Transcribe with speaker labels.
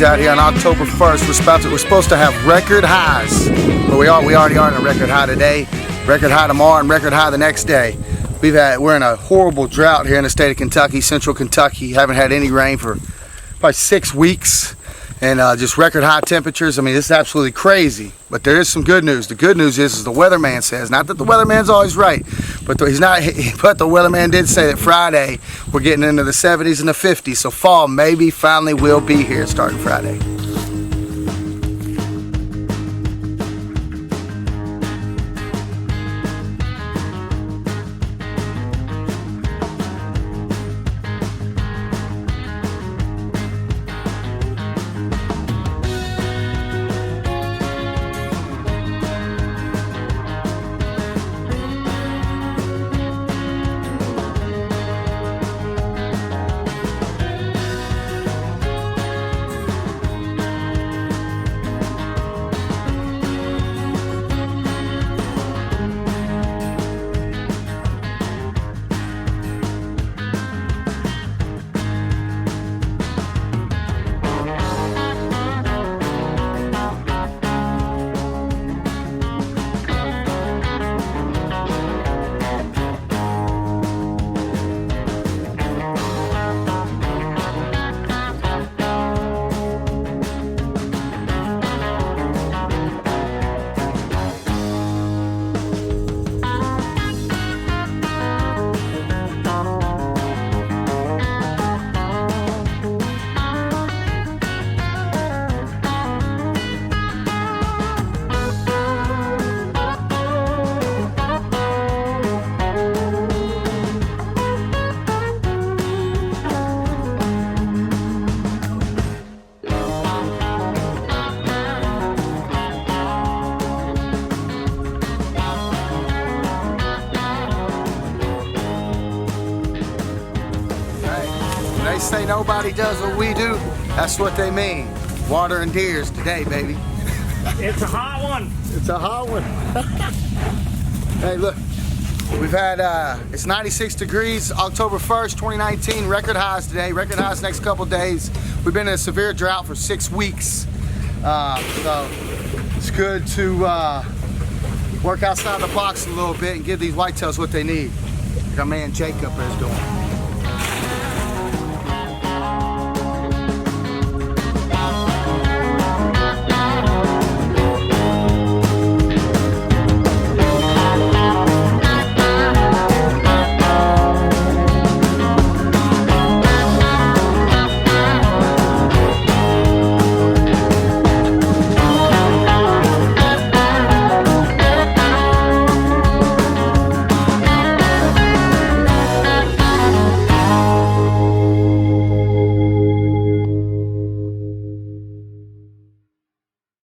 Speaker 1: turkeys out here on October 1st. We're supposed to have record highs, but we already are in a record high today, record high tomorrow, and record high the next day. We're in a horrible drought here in the state of Kentucky, central Kentucky. Haven't had any rain for probably 6 weeks, and just record high temperatures. I mean, this is absolutely crazy. But there is some good news. The good news is the weatherman says, not that the weatherman's always right, but he's not. But the weatherman did say that Friday we're getting into the 70s and the 50s. So fall maybe finally will be here starting Friday. They say nobody does what we do. That's what they mean. Water and deers today, baby.
Speaker 2: It's a hot one.
Speaker 1: It's a hot one. Hey, look. We've had, it's 96 degrees, October 1st, 2019. Record highs today, record highs next couple days. We've been in a severe drought for 6 weeks. So it's good to work outside the box a little bit and give these whitetails what they need. Like our man Jacob is doing.